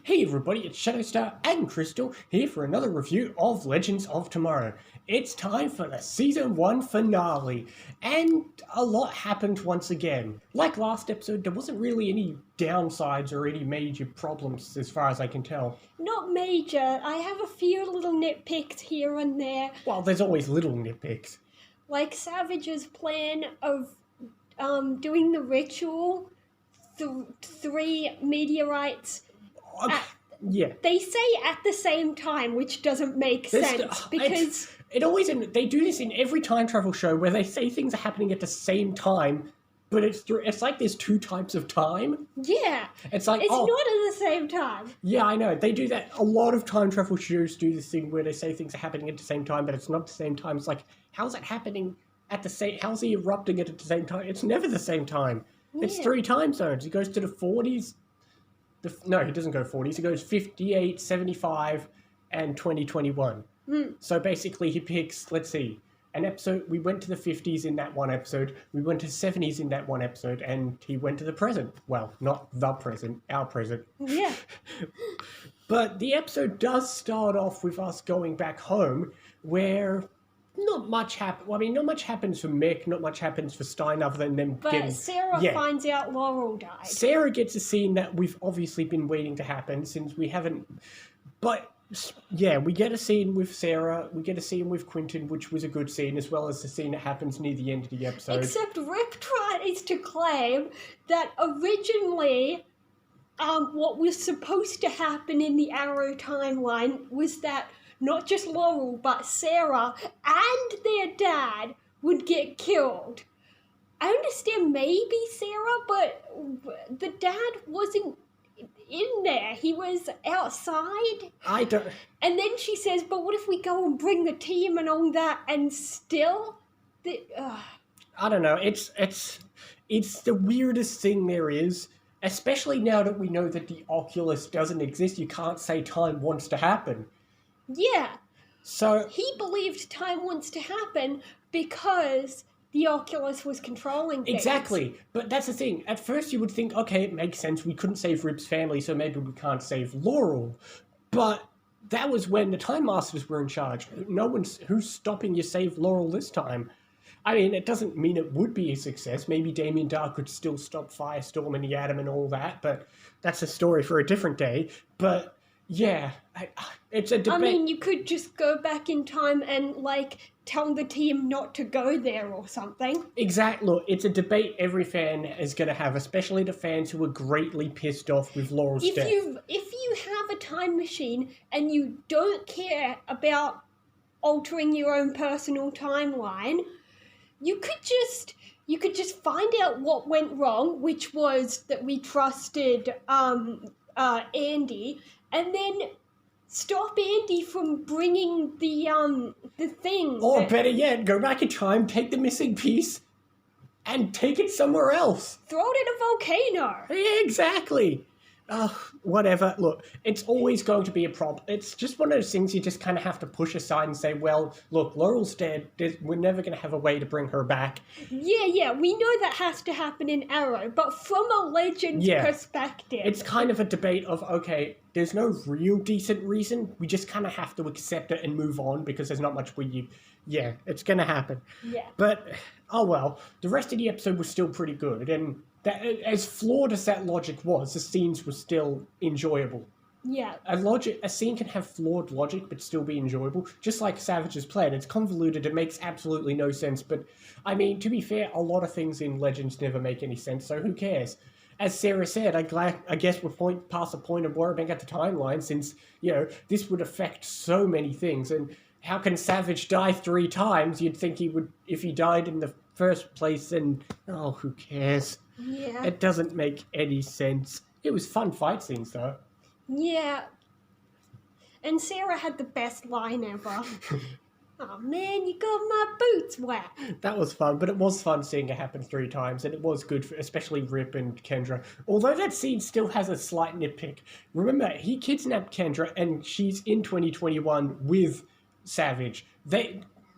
Hey everybody, it's Shadowstar and Crystal here for another review of Legends of Tomorrow. It's time for the Season 1 finale, and a lot happened once again. Like last episode, there wasn't really any downsides or any major problems as far as I can tell. Not major. I have a few little nitpicks here and there. Well, there's always little nitpicks. Like Savage's plan of doing the ritual, three meteorites. Yeah. They say at the same time, which doesn't make sense because they do this in every time travel show where they say things are happening at the same time, but it's like there's two types of time. Yeah, it's like it's not at the same time. Yeah, I know they do that. A lot of time travel shows do this thing where they say things are happening at the same time, but it's not the same time. It's like, how's it happening at the same? How's he erupting it at the same time? It's never the same time. Yeah. It's 3 time zones. He goes to the 40s. No, he doesn't go 40s. He goes 58, 75, and 2021. So basically he picks, let's see, an episode. We went to the 50s in that one episode. We went to 70s in that one episode. And he went to the present. Well, not the present, our present. Yeah. But the episode does start off with us going back home where not much happens. Well, I mean, not much happens for Mick, not much happens for Stein other than them getting... But Sarah finds out Laurel died. Sarah gets a scene that we've obviously been waiting to happen since we haven't... But, yeah, we get a scene with Sarah, we get a scene with Quentin, which was a good scene, as well as the scene that happens near the end of the episode. Except Rip tries to claim that originally... what was supposed to happen in the Arrow timeline was that not just Laurel, but Sarah and their dad would get killed. I understand maybe Sarah, but the dad wasn't in there. He was outside. I don't... And then she says, but what if we go and bring the team and all that and still... I don't know. It's the weirdest thing there is. Especially now that we know that the Oculus doesn't exist, you can't say time wants to happen. Yeah. So... He believed time wants to happen because the Oculus was controlling things. Exactly. But that's the thing. At first you would think, okay, it makes sense. We couldn't save Rip's family, so maybe we can't save Laurel. But that was when the Time Masters were in charge. Who's stopping you save Laurel this time? I mean, it doesn't mean it would be a success. Maybe Damien Dark could still stop Firestorm and the Atom and all that, but that's a story for a different day. But, yeah, it's a debate. I mean, you could just go back in time and, tell the team not to go there or something. Exactly. Look, it's a debate every fan is going to have, especially the fans who are greatly pissed off with Laurel's death. If you have a time machine and you don't care about altering your own personal timeline... You could just find out what went wrong, which was that we trusted Andy, and then stop Andy from bringing the thing. Or better yet, go back in time, take the missing piece, and take it somewhere else. Throw it in a volcano. Yeah, exactly. Whatever. Look, it's always going to be a problem. It's just one of those things you just kind of have to push aside and say, well, look, Laurel's dead. We're never going to have a way to bring her back. Yeah, we know that has to happen in Arrow, but from a Legends perspective. It's kind of a debate of, okay, there's no real decent reason. We just kind of have to accept it and move on because there's not much yeah, it's going to happen. Yeah. But, oh well, the rest of the episode was still pretty good, and... as flawed as that logic was, the scenes were still enjoyable. Yeah. A scene can have flawed logic but still be enjoyable, just like Savage's plan. It's convoluted, it makes absolutely no sense, but, I mean, to be fair, a lot of things in Legends never make any sense, so who cares? As Sarah said, I guess we're past the point of worrying about the timeline, since, this would affect so many things, and how can Savage die 3 times? You'd think he would, if he died in the first place, and, oh, who cares? Yeah. It doesn't make any sense. It was fun fight scenes, though. Yeah. And Sarah had the best line ever. Oh, man, you got my boots wet. That was fun, but it was fun seeing it happen 3 times, and it was good for especially Rip and Kendra. Although that scene still has a slight nitpick. Remember, he kidnapped Kendra, and she's in 2021 with Savage.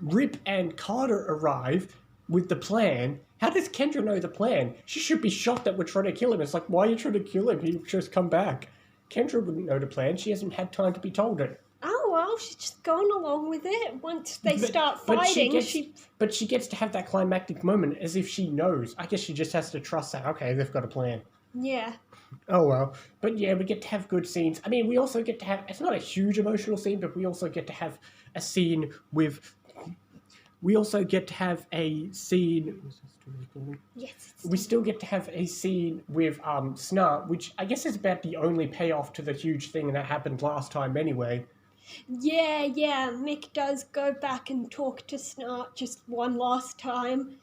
Rip and Carter arrive with the plan. How does Kendra know the plan? She should be shocked that we're trying to kill him. It's like, why are you trying to kill him? He just come back. Kendra wouldn't know the plan. She hasn't had time to be told it. Oh, well, she's just going along with it. Once they But- start but fighting, But she gets to have that climactic moment as if she knows. I guess she just has to trust that, okay, they've got a plan. Yeah. Oh well. But yeah, we get to have good scenes. I mean, we also get to have, it's not a huge emotional scene, but we also get to have a scene with, we also get to have a scene, Yes. we still get to have a scene with Snart, which I guess is about the only payoff to the huge thing that happened last time anyway. Yeah. Mick does go back and talk to Snart just one last time.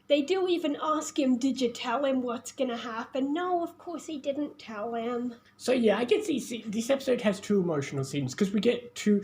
They do even ask him, did you tell him what's going to happen? No, of course he didn't tell him. So yeah, I guess this episode has two emotional scenes because we get to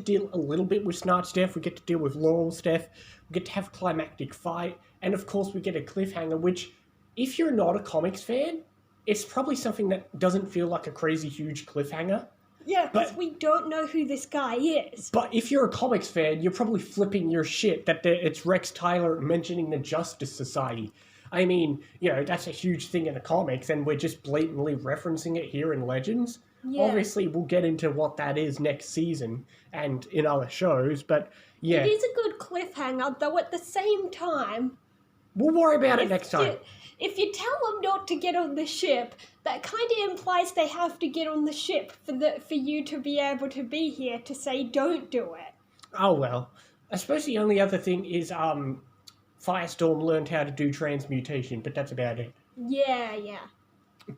deal a little bit with Snart's death, we get to deal with Laurel's death, we get to have a climactic fight, and of course we get a cliffhanger, which, if you're not a comics fan, it's probably something that doesn't feel like a crazy huge cliffhanger. Yeah, because But- we don't know who this guy is. But if you're a comics fan, you're probably flipping your shit that it's Rex Tyler mentioning the Justice Society. I mean, that's a huge thing in the comics, and we're just blatantly referencing it here in Legends. Yeah. Obviously, we'll get into what that is next season and in other shows, but yeah, It is a good cliffhanger, though at the same time, we'll worry about it next time. if you tell them not to get on the ship, that kind of implies they have to get on the ship for you to be able to be here to say don't do it. Oh well. I suppose the only other thing is Firestorm learned how to do transmutation, but that's about it. Yeah.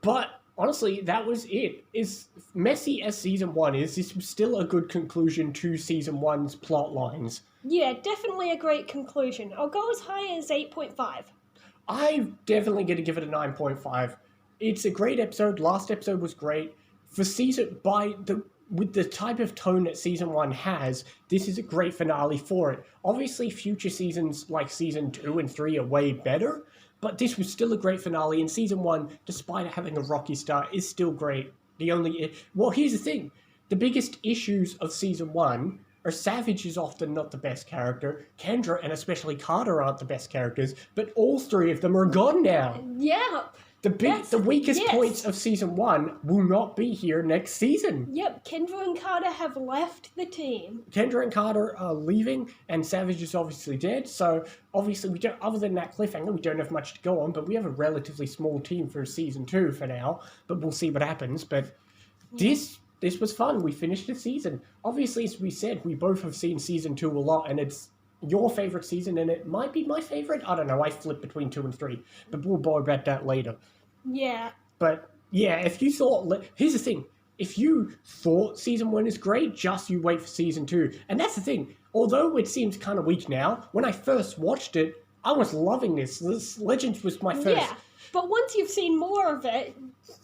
But honestly, that was it. As messy as season 1 is, this was still a good conclusion to season 1's plot lines. Yeah, definitely a great conclusion. I'll go as high as 8.5. I'm definitely going to give it a 9.5. It's a great episode. Last episode was great. For with the type of tone that season 1 has, this is a great finale for it. Obviously, future seasons like season 2 and 3 are way better, but this was still a great finale, and season 1, despite it having a rocky start, is still great. Here's the thing. The biggest issues of season 1 are Savage is often not the best character, Kendra and especially Carter aren't the best characters, but all three of them are gone now. Yeah. The weakest yes. points of season 1 will not be here next season. Yep, Kendra and Carter have left the team. Kendra and Carter are leaving, and Savage is obviously dead, so obviously we don't, other than that cliffhanger, we don't have much to go on, but we have a relatively small team for season 2 for now, but we'll see what happens. But this was fun. We finished the season. Obviously, as we said, we both have seen season 2 a lot, and it's your favorite season, and it might be my favorite. I don't know. I flip between 2 and 3, but we'll bore about that later. Yeah. But yeah, if you thought, here's the thing. If you thought season 1 is great, just you wait for season 2. And that's the thing. Although it seems kind of weak now, when I first watched it, I was loving this. This Legends was my first. Yeah, but once you've seen more of it,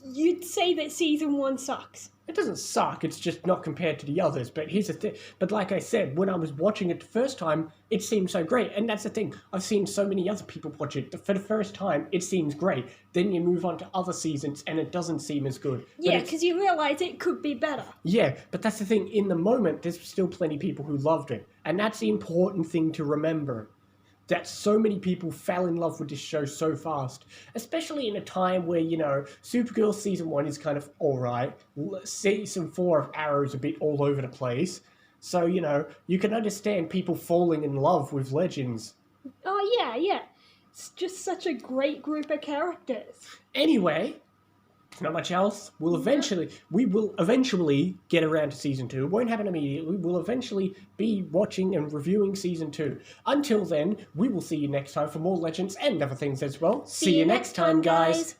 you'd say that season 1 sucks. It doesn't suck, it's just not compared to the others. But here's the thing. But like I said, when I was watching it the first time, it seemed so great. And that's the thing. I've seen so many other people watch it. For the first time, it seems great. Then you move on to other seasons, and it doesn't seem as good. But Yeah, it's- because you realise it could be better. Yeah, but that's the thing. In the moment, there's still plenty of people who loved it. And that's the important thing to remember. That so many people fell in love with this show so fast. Especially in a time where, Supergirl season 1 is kind of alright. Season 4 of Arrow's a bit all over the place. So, you can understand people falling in love with Legends. Oh, yeah. It's just such a great group of characters. Anyway, not much else. We will eventually get around to season 2. It won't happen immediately. We'll eventually be watching and reviewing season 2. Until then, we will see you next time for more Legends and other things as well. See you next time, guys.